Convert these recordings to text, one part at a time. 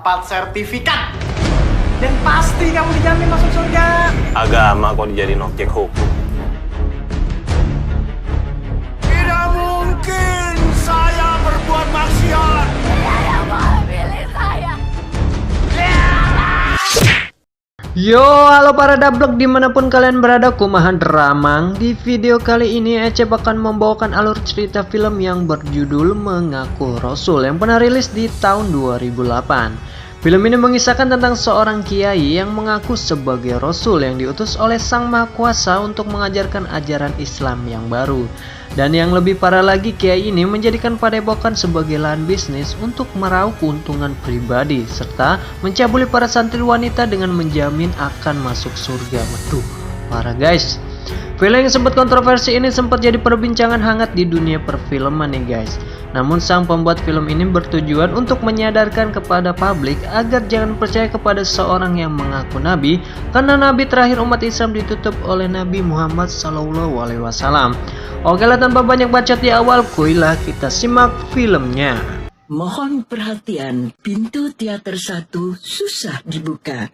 dapat sertifikat. Dan pasti kamu dijamin masuk surga. Agama kok dijadiin objek hukum. Tidak mungkin saya berbuat maksiat. Yo, halo para dablek dimanapun kalian berada, kumaha Dramang. Di video kali ini Ece akan membawakan alur cerita film yang berjudul Mengaku Rasul yang pernah rilis di tahun 2008. Film ini mengisahkan tentang seorang kiai yang mengaku sebagai Rasul yang diutus oleh Sang Maha Kuasa untuk mengajarkan ajaran Islam yang baru. Dan yang lebih parah lagi, kiai ini menjadikan padepokan sebagai lahan bisnis untuk meraup keuntungan pribadi serta mencabuli para santri wanita dengan menjamin akan masuk surga. Waduh, parah guys. Film yang sempat kontroversi ini sempat jadi perbincangan hangat di dunia perfilman nih guys. Namun sang pembuat film ini bertujuan untuk menyadarkan kepada publik agar jangan percaya kepada seorang yang mengaku nabi, karena nabi terakhir umat Islam ditutup oleh Nabi Muhammad SAW. Oke lah, tanpa banyak bacot di awal, kuilah kita simak filmnya. Mohon perhatian, pintu teater 1 susah dibuka.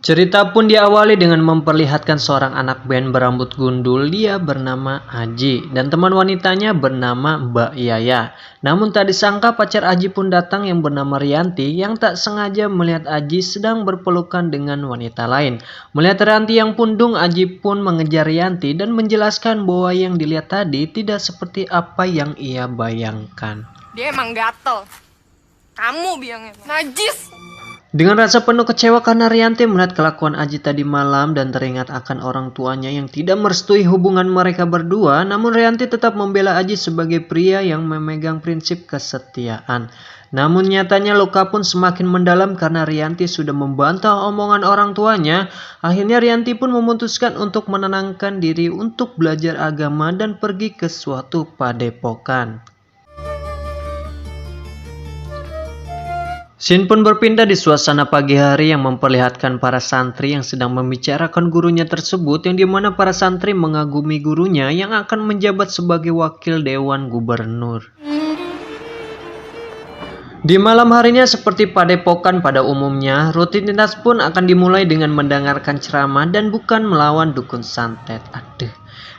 Cerita pun diawali dengan memperlihatkan seorang anak band berambut gundul. Dia bernama Aji dan teman wanitanya bernama Mbak Yaya. Namun tak disangka pacar Aji pun datang yang bernama Rianti, yang tak sengaja melihat Aji sedang berpelukan dengan wanita lain. Melihat Rianti yang pundung, Aji pun mengejar Rianti dan menjelaskan bahwa yang dilihat tadi tidak seperti apa yang ia bayangkan. Dia emang gatel. Kamu biangnya najis. Dengan rasa penuh kecewa karena Rianti melihat kelakuan Aji tadi malam dan teringat akan orang tuanya yang tidak merestui hubungan mereka berdua, namun Rianti tetap membela Aji sebagai pria yang memegang prinsip kesetiaan. Namun nyatanya luka pun semakin mendalam karena Rianti sudah membantah omongan orang tuanya. Akhirnya Rianti pun memutuskan untuk menenangkan diri untuk belajar agama dan pergi ke suatu padepokan. Scene pun berpindah di suasana pagi hari yang memperlihatkan para santri yang sedang membicarakan gurunya tersebut, yang dimana para santri mengagumi gurunya yang akan menjabat sebagai wakil dewan gubernur. Di malam harinya seperti padepokan pada umumnya, rutinitas pun akan dimulai dengan mendengarkan ceramah dan bukan melawan dukun santet.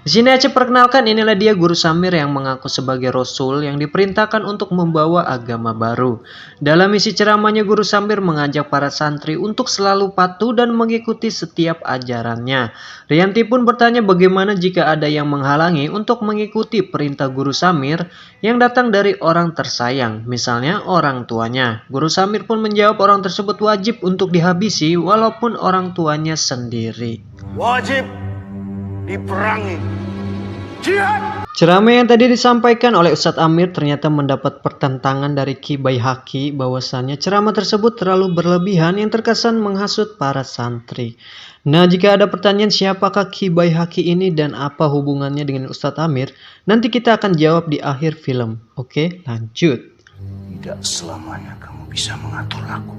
Di sini Aceh perkenalkan, inilah dia Guru Samir yang mengaku sebagai Rasul yang diperintahkan untuk membawa agama baru. Dalam isi ceramahnya, Guru Samir mengajak para santri untuk selalu patuh dan mengikuti setiap ajarannya. Rianti pun bertanya bagaimana jika ada yang menghalangi untuk mengikuti perintah Guru Samir yang datang dari orang tersayang, misalnya orang tuanya. Guru Samir pun menjawab orang tersebut wajib untuk dihabisi walaupun orang tuanya sendiri. Wajib diperangi. Jihad! Ceramah yang tadi disampaikan oleh Ustadz Amir ternyata mendapat pertentangan dari Ki Baihaqi, bahwasannya ceramah tersebut terlalu berlebihan yang terkesan menghasut para santri. Nah, jika ada pertanyaan siapakah Ki Baihaqi ini dan apa hubungannya dengan Ustadz Amir, nanti kita akan jawab di akhir film. Oke, lanjut. Tidak selamanya kamu bisa mengatur aku.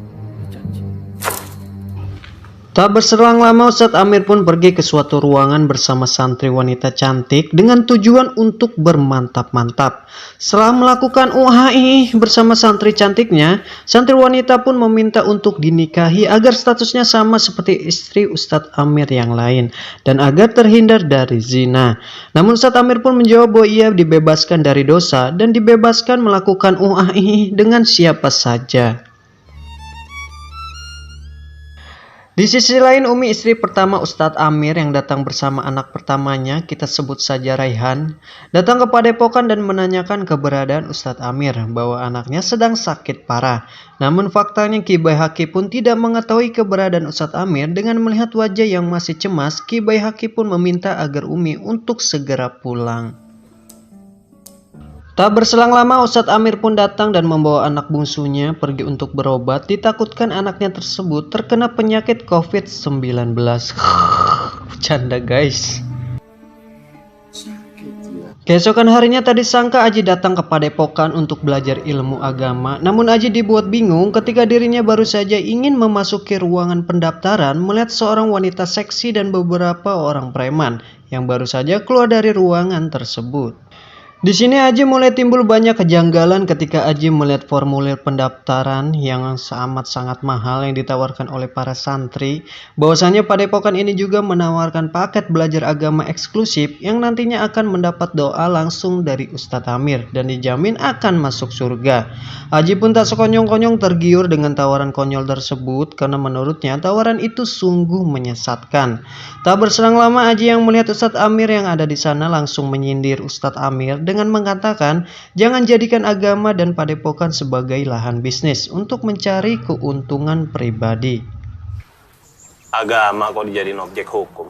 Tak berselang lama, Ustadz Amir pun pergi ke suatu ruangan bersama santri wanita cantik dengan tujuan untuk bermantap-mantap. Setelah melakukan UHI bersama santri cantiknya, santri wanita pun meminta untuk dinikahi agar statusnya sama seperti istri Ustadz Amir yang lain dan agar terhindar dari zina. Namun Ustadz Amir pun menjawab bahwa ia dibebaskan dari dosa dan dibebaskan melakukan UHI dengan siapa saja. Di sisi lain, Umi istri pertama Ustadz Amir yang datang bersama anak pertamanya, kita sebut saja Raihan, datang ke padepokan dan menanyakan keberadaan Ustadz Amir bahwa anaknya sedang sakit parah. Namun faktanya Ki Baihaqi pun tidak mengetahui keberadaan Ustadz Amir. Dengan melihat wajah yang masih cemas, Ki Baihaqi pun meminta agar Umi untuk segera pulang. Tak berselang lama, Ustadz Amir pun datang dan membawa anak bungsunya pergi untuk berobat. Ditakutkan anaknya tersebut terkena penyakit COVID-19. Bercanda guys. Keesokan harinya tadi sangka Aji datang ke padepokan untuk belajar ilmu agama. Namun Aji dibuat bingung ketika dirinya baru saja ingin memasuki ruangan pendaftaran melihat seorang wanita seksi dan beberapa orang preman yang baru saja keluar dari ruangan tersebut. Di sini Aji mulai timbul banyak kejanggalan ketika Aji melihat formulir pendaftaran yang amat sangat mahal yang ditawarkan oleh para santri. Bahwasanya padepokan ini juga menawarkan paket belajar agama eksklusif yang nantinya akan mendapat doa langsung dari Ustadz Amir dan dijamin akan masuk surga. Aji pun tak sekonyong-konyong tergiur dengan tawaran konyol tersebut karena menurutnya tawaran itu sungguh menyesatkan. Tak berselang lama Aji yang melihat Ustadz Amir yang ada di sana langsung menyindir Ustadz Amir dengan mengatakan jangan jadikan agama dan padepokan sebagai lahan bisnis untuk mencari keuntungan pribadi. Agama kok dijadiin objek hukum.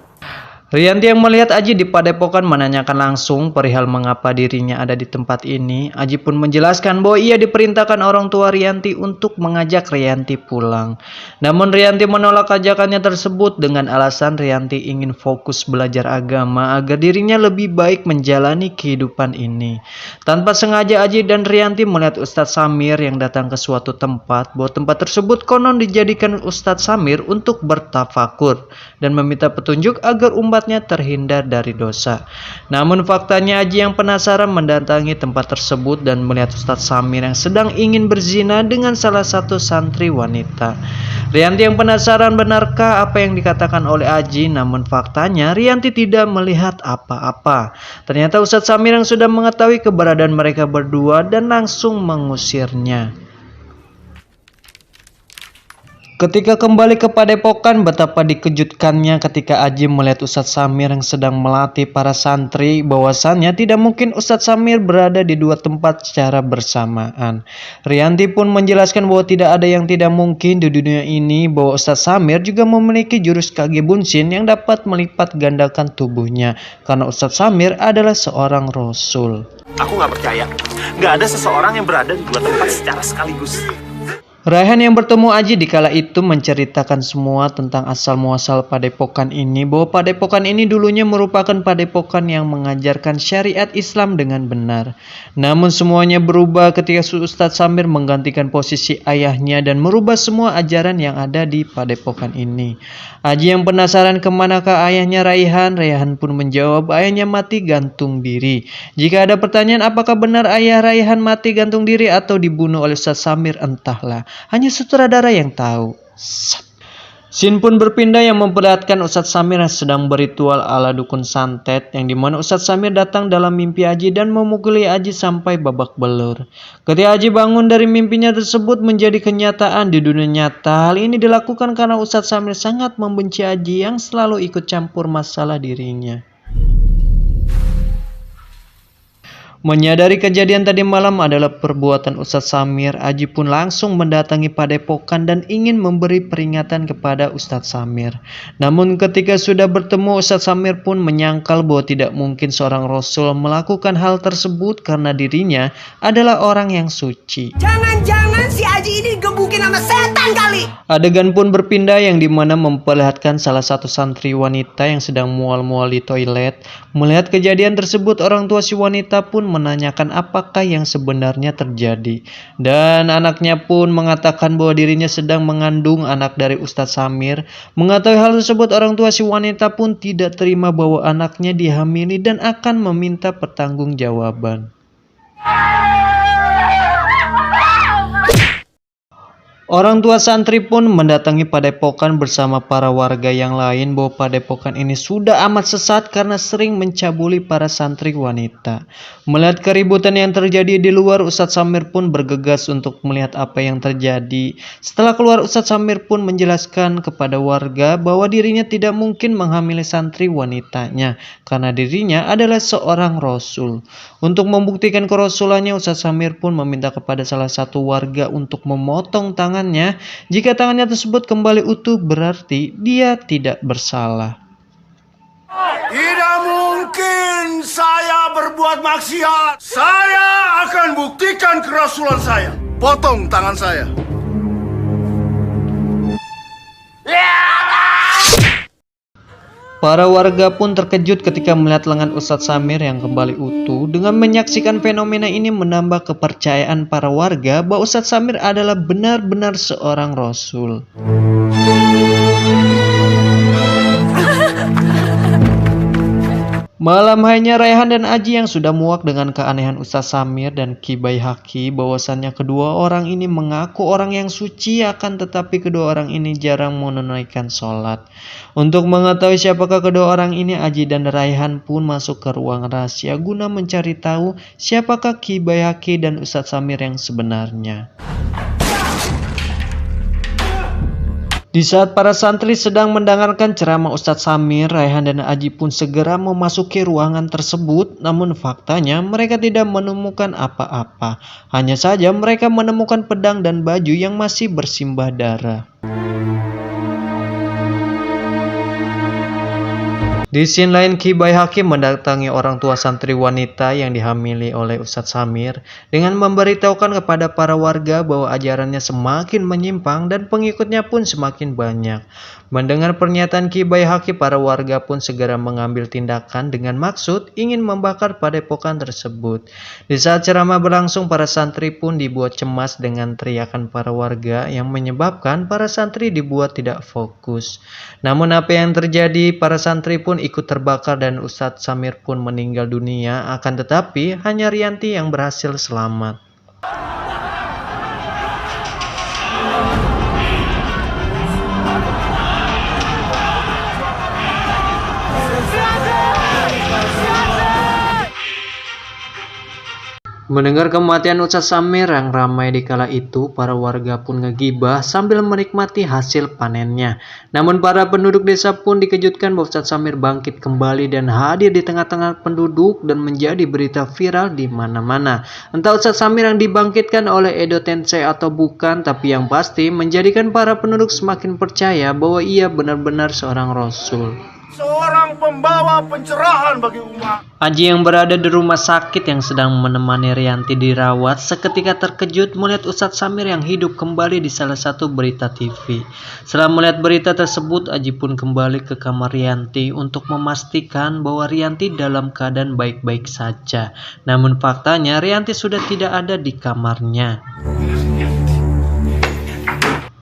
Rianti yang melihat Aji di padepokan menanyakan langsung perihal mengapa dirinya ada di tempat ini. Aji pun menjelaskan bahwa ia diperintahkan orang tua Rianti untuk mengajak Rianti pulang. Namun Rianti menolak ajakannya tersebut dengan alasan Rianti ingin fokus belajar agama agar dirinya lebih baik menjalani kehidupan ini. Tanpa sengaja Aji dan Rianti melihat Ustadz Samir yang datang ke suatu tempat, bahwa tempat tersebut konon dijadikan Ustadz Samir untuk bertafakur dan meminta petunjuk agar umatnya terhindar dari dosa. Namun faktanya Aji yang penasaran mendatangi tempat tersebut dan melihat Ustadz Samir yang sedang ingin berzina dengan salah satu santri wanita. Rianti yang penasaran benarkah apa yang dikatakan oleh Aji, namun faktanya Rianti tidak melihat apa-apa. Ternyata Ustadz Samir yang sudah mengetahui keberadaan mereka berdua dan langsung mengusirnya. Ketika kembali ke padepokan, betapa dikejutkannya ketika Aji melihat Ustadz Samir yang sedang melatih para santri. Bahwasannya tidak mungkin Ustadz Samir berada di dua tempat secara bersamaan. Rianti pun menjelaskan bahwa tidak ada yang tidak mungkin di dunia ini, bahwa Ustadz Samir juga memiliki jurus Kage Bunshin yang dapat melipat gandakan tubuhnya, karena Ustadz Samir adalah seorang rasul. Aku nggak percaya. Nggak ada seseorang yang berada di dua tempat secara sekaligus. Raihan yang bertemu Aji di kala itu menceritakan semua tentang asal-muasal padepokan ini, bahwa padepokan ini dulunya merupakan padepokan yang mengajarkan syariat Islam dengan benar. Namun semuanya berubah ketika Ustadz Samir menggantikan posisi ayahnya dan merubah semua ajaran yang ada di padepokan ini. Aji yang penasaran kemanakah ayahnya Raihan, Raihan pun menjawab ayahnya mati gantung diri. Jika ada pertanyaan apakah benar ayah Raihan mati gantung diri atau dibunuh oleh Ustadz Samir, entahlah. Hanya sutradara yang tahu. Scene pun berpindah yang memperlihatkan Ustadz Samir yang sedang berritual ala dukun santet, yang dimana Ustadz Samir datang dalam mimpi Aji dan memukuli Aji sampai babak belur. Ketika Aji bangun dari mimpinya tersebut menjadi kenyataan di dunia nyata. Hal ini dilakukan karena Ustadz Samir sangat membenci Aji yang selalu ikut campur masalah dirinya. Menyadari kejadian tadi malam adalah perbuatan Ustadz Samir, Aji pun langsung mendatangi padepokan dan ingin memberi peringatan kepada Ustadz Samir. Namun ketika sudah bertemu, Ustadz Samir pun menyangkal bahwa tidak mungkin seorang rasul melakukan hal tersebut karena dirinya adalah orang yang suci. Jangan-jangan si Aji ini gebukin sama setan kali. Adegan pun berpindah yang dimana memperlihatkan salah satu santri wanita yang sedang mual-mual di toilet. Melihat kejadian tersebut, orang tua si wanita pun menanyakan apakah yang sebenarnya terjadi. Dan anaknya pun mengatakan bahwa dirinya sedang mengandung anak dari Ustadz Samir. Mengetahui hal tersebut, orang tua si wanita pun tidak terima bahwa anaknya dihamili dan akan meminta pertanggungjawaban. Orang tua santri pun mendatangi padepokan bersama para warga yang lain, bahwa padepokan ini sudah amat sesat karena sering mencabuli para santri wanita. Melihat keributan yang terjadi di luar, Ustadz Samir pun bergegas untuk melihat apa yang terjadi. Setelah keluar, Ustadz Samir pun menjelaskan kepada warga bahwa dirinya tidak mungkin menghamili santri wanitanya karena dirinya adalah seorang rasul. Untuk membuktikan kerasulannya, Ustadz Samir pun meminta kepada salah satu warga untuk memotong tangan. Jika tangannya tersebut kembali utuh, berarti dia tidak bersalah. Tidak mungkin saya berbuat maksiat. Saya akan buktikan kerasulan saya. Potong tangan saya. Para warga pun terkejut ketika melihat lengan Ustadz Samir yang kembali utuh. Dengan menyaksikan fenomena ini menambah kepercayaan para warga bahwa Ustadz Samir adalah benar-benar seorang rasul. Malam harinya Raihan dan Aji yang sudah muak dengan keanehan Ustadz Samir dan Ki Baihaqi bahwasannya kedua orang ini mengaku orang yang suci, akan tetapi kedua orang ini jarang menunaikan sholat. Untuk mengetahui siapakah kedua orang ini, Aji dan Raihan pun masuk ke ruang rahasia guna mencari tahu siapakah Ki Baihaqi dan Ustadz Samir yang sebenarnya. Di saat para santri sedang mendengarkan ceramah Ustadz Samir, Raihan dan Aji pun segera memasuki ruangan tersebut. Namun faktanya mereka tidak menemukan apa-apa. Hanya saja mereka menemukan pedang dan baju yang masih bersimbah darah. Di scene lain, Ki Baihaqi mendatangi orang tua santri wanita yang dihamili oleh Ustadz Samir dengan memberitahukan kepada para warga bahwa ajarannya semakin menyimpang dan pengikutnya pun semakin banyak. Mendengar pernyataan Ki Baihaqi, para warga pun segera mengambil tindakan dengan maksud ingin membakar padepokan tersebut. Di saat ceramah berlangsung, para santri pun dibuat cemas dengan teriakan para warga yang menyebabkan para santri dibuat tidak fokus. Namun apa yang terjadi, para santri pun ikut terbakar dan Ustadz Samir pun meninggal dunia, akan tetapi hanya Rianti yang berhasil selamat. Mendengar kematian Ustadz Samir yang ramai di kala itu, para warga pun ngegibah sambil menikmati hasil panennya. Namun para penduduk desa pun dikejutkan bahwa Ustadz Samir bangkit kembali dan hadir di tengah-tengah penduduk dan menjadi berita viral di mana-mana. Entah Ustadz Samir yang dibangkitkan oleh Edo Tensei atau bukan, tapi yang pasti menjadikan para penduduk semakin percaya bahwa ia benar-benar seorang rasul. Seorang pembawa pencerahan bagi umat. Aji yang berada di rumah sakit yang sedang menemani Rianti dirawat seketika terkejut melihat Ustadz Samir yang hidup kembali di salah satu berita TV. Setelah melihat berita tersebut, Aji pun kembali ke kamar Rianti untuk memastikan bahwa Rianti dalam keadaan baik-baik saja. Namun faktanya Rianti sudah tidak ada di kamarnya.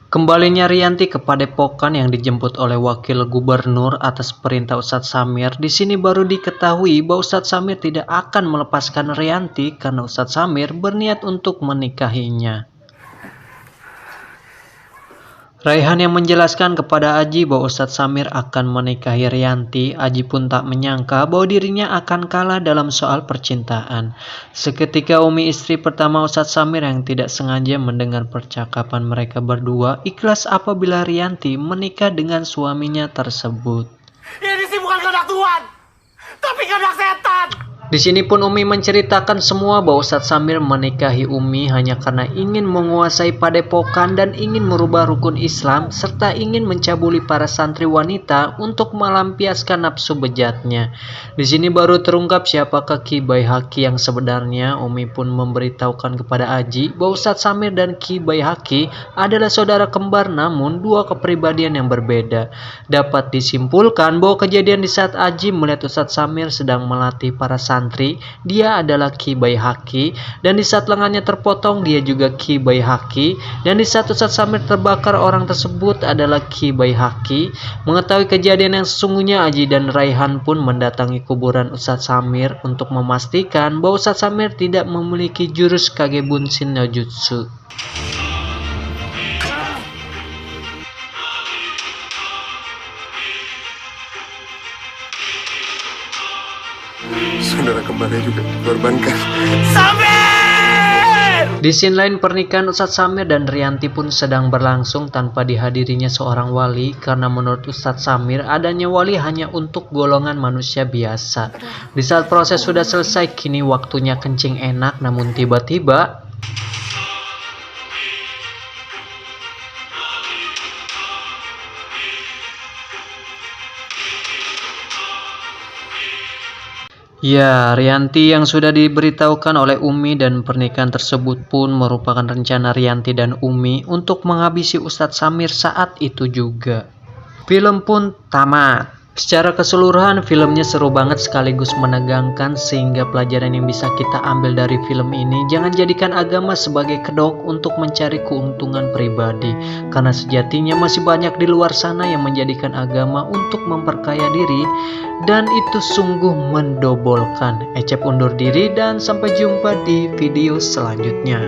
Kembalinya Rianti ke padepokan yang dijemput oleh wakil gubernur atas perintah Ustadz Samir. Di sini baru diketahui bahwa Ustadz Samir tidak akan melepaskan Rianti karena Ustadz Samir berniat untuk menikahinya. Raihan yang menjelaskan kepada Aji bahwa Ustadz Samir akan menikahi Rianti. Aji pun tak menyangka bahwa dirinya akan kalah dalam soal percintaan. Seketika Umi, istri pertama Ustadz Samir, yang tidak sengaja mendengar percakapan mereka berdua, ikhlas apabila Rianti menikah dengan suaminya tersebut. Ini sih bukan kehendak Tuhan, tapi kehendak setan. Di sini pun Umi menceritakan semua bahwa Ustadz Samir menikahi Umi hanya karena ingin menguasai padepokan dan ingin merubah rukun Islam serta ingin mencabuli para santri wanita untuk melampiaskan nafsu bejatnya. Di sini baru terungkap siapakah Ki Baihaqi yang sebenarnya. Umi pun memberitahukan kepada Aji bahwa Ustadz Samir dan Ki Baihaqi adalah saudara kembar namun dua kepribadian yang berbeda. Dapat disimpulkan bahwa kejadian di saat Aji melihat Ustadz Samir sedang melatih para santri, dia adalah Ki Baihaqi, dan di saat lengannya terpotong dia juga Ki Baihaqi, dan di saat Ustadz Samir terbakar orang tersebut adalah Ki Baihaqi. Mengetahui kejadian yang sesungguhnya, Aji dan Raihan pun mendatangi kuburan Ustadz Samir untuk memastikan bahwa Ustadz Samir tidak memiliki jurus Kage Bunshin no Jutsu. Saudara kembarnya juga dikorbankan. Di scene lain, pernikahan Ustadz Samir dan Rianti pun sedang berlangsung tanpa dihadirinya seorang wali, karena menurut Ustadz Samir adanya wali hanya untuk golongan manusia biasa. Di saat proses sudah selesai, kini waktunya kencing enak, namun tiba-tiba ya, Rianti yang sudah diberitahukan oleh Umi, dan pernikahan tersebut pun merupakan rencana Rianti dan Umi untuk menghabisi Ustadz Samir saat itu juga. Film pun tamat. Secara keseluruhan filmnya seru banget sekaligus menegangkan, sehingga pelajaran yang bisa kita ambil dari film ini, jangan jadikan agama sebagai kedok untuk mencari keuntungan pribadi, karena sejatinya masih banyak di luar sana yang menjadikan agama untuk memperkaya diri, dan itu sungguh mendobolkan. Ecep undur diri dan sampai jumpa di video selanjutnya.